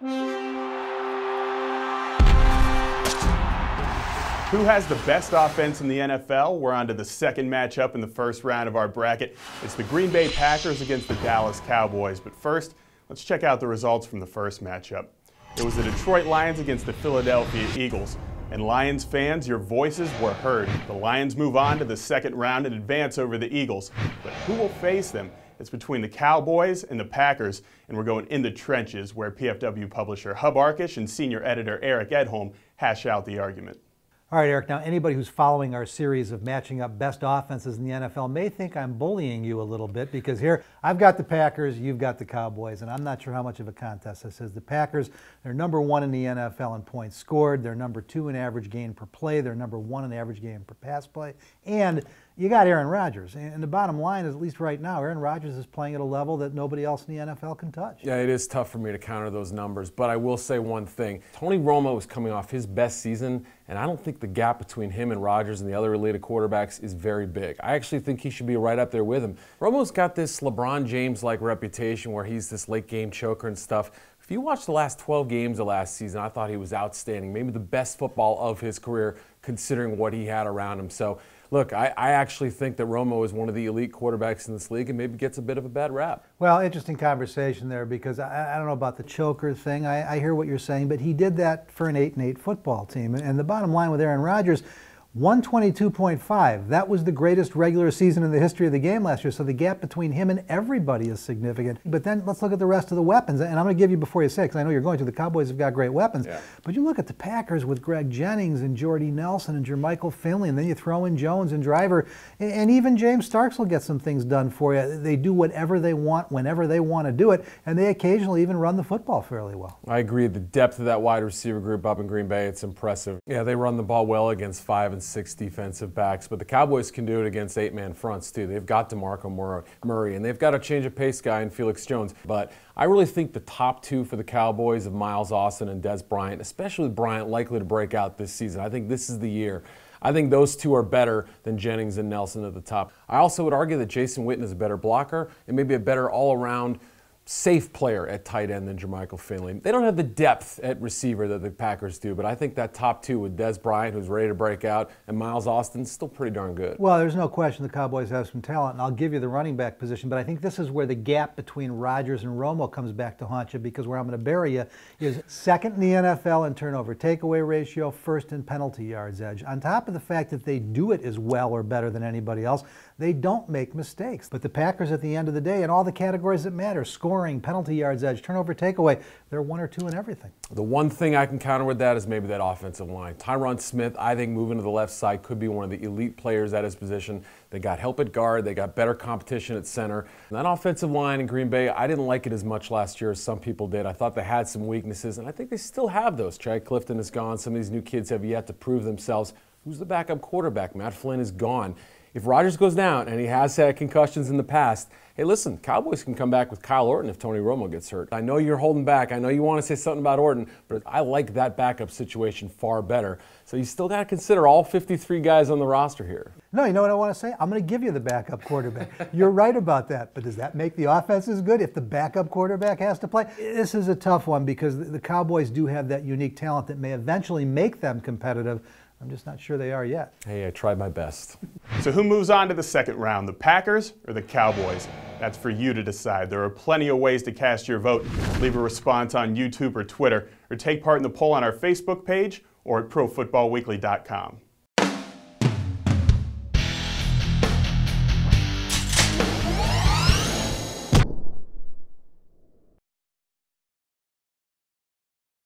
Who has the best offense in the NFL? We're on to the second matchup in the first round of our bracket. It's the Green Bay Packers against the Dallas Cowboys. But first, let's check out the results from the first matchup. It was the Detroit Lions against the Philadelphia Eagles. And Lions fans, your voices were heard. The Lions move on to the second round and advance over the Eagles. But who will face them? It's between the Cowboys and the Packers, and we're going in the trenches where PFW publisher Hub Arkish and senior editor Eric Edholm hash out the argument. All right, Eric, now anybody who's following our series of matching up best offenses in the NFL may think I'm bullying you a little bit because here I've got the Packers, you've got the Cowboys, and I'm not sure how much of a contest this is. The Packers, they're number 1 in the NFL in points scored, they're number 2 in average gain per play, they're number 1 in average gain per pass play, and you got Aaron Rodgers. And the bottom line is, at least right now, Aaron Rodgers is playing at a level that nobody else in the NFL can touch. Yeah, it is tough for me to counter those numbers, but I will say one thing. Tony Romo is coming off his best season, and I don't think the gap between him and Rodgers and the other related quarterbacks is very big. I actually think he should be right up there with him. Romo's got this LeBron James-like reputation where he's this late-game choker and stuff. If you watch the last 12 games of last season, I thought he was outstanding, maybe the best football of his career considering what he had around him. So, look, I actually think that Romo is one of the elite quarterbacks in this league and maybe gets a bit of a bad rap. Well, interesting conversation there because I don't know about the choker thing. I hear what you're saying, but he did that for an 8-8 football team. And the bottom line with Aaron Rodgers, 122.5. That was the greatest regular season in the history of the game last year, so the gap between him and everybody is significant. But then let's look at the rest of the weapons. And I'm going to give you before you say, because I know you're going to, the Cowboys have got great weapons. Yeah. But you look at the Packers with Greg Jennings and Jordy Nelson and Jermichael Finley, and then you throw in Jones and Driver, and even James Starks will get some things done for you. They do whatever they want, whenever they want to do it, and they occasionally even run the football fairly well. I agree. The depth of that wide receiver group up in Green Bay, it's impressive. Yeah, they run the ball well against 5 and 6 defensive backs, but the Cowboys can do it against 8-man fronts too. They've got DeMarco Murray, and they've got a change of pace guy in Felix Jones. But I really think the top 2 for the Cowboys of Miles Austin and Dez Bryant, especially with Bryant likely to break out this season. I think this is the year. I think those 2 are better than Jennings and Nelson at the top. I also would argue that Jason Witten is a better blocker and maybe a better all-around safe player at tight end than Jermichael Finley. They don't have the depth at receiver that the Packers do, but I think that top 2 with Dez Bryant, who's ready to break out, and Miles Austin, still pretty darn good. Well, there's no question the Cowboys have some talent, and I'll give you the running back position, but I think this is where the gap between Rodgers and Romo comes back to haunt you, because where I'm going to bury you is second in the NFL in turnover takeaway ratio, first in penalty yards edge. On top of the fact that they do it as well or better than anybody else, they don't make mistakes. But the Packers, at the end of the day, in all the categories that matter, scoring, penalty yards edge, turnover takeaway, they're 1 or 2 in everything. The one thing I can counter with that is maybe that offensive line. Tyron Smith, I think, moving to the left side could be one of the elite players at his position. They got help at guard. They got better competition at center. And that offensive line in Green Bay, I didn't like it as much last year as some people did. I thought they had some weaknesses, and I think they still have those. Chad Clifton is gone. Some of these new kids have yet to prove themselves. Who's the backup quarterback? Matt Flynn is gone. If Rodgers goes down, and he has had concussions in the past, hey, listen, Cowboys can come back with Kyle Orton if Tony Romo gets hurt. I know you're holding back. I know you want to say something about Orton, but I like that backup situation far better. So you still got to consider all 53 guys on the roster here. No, you know what I want to say? I'm going to give you the backup quarterback. You're right about that, but does that make the offense as good if the backup quarterback has to play? This is a tough one because the Cowboys do have that unique talent that may eventually make them competitive. I'm just not sure they are yet. Hey, I tried my best. So who moves on to the second round, the Packers or the Cowboys? That's for you to decide. There are plenty of ways to cast your vote. Leave a response on YouTube or Twitter, or take part in the poll on our Facebook page or at ProFootballWeekly.com.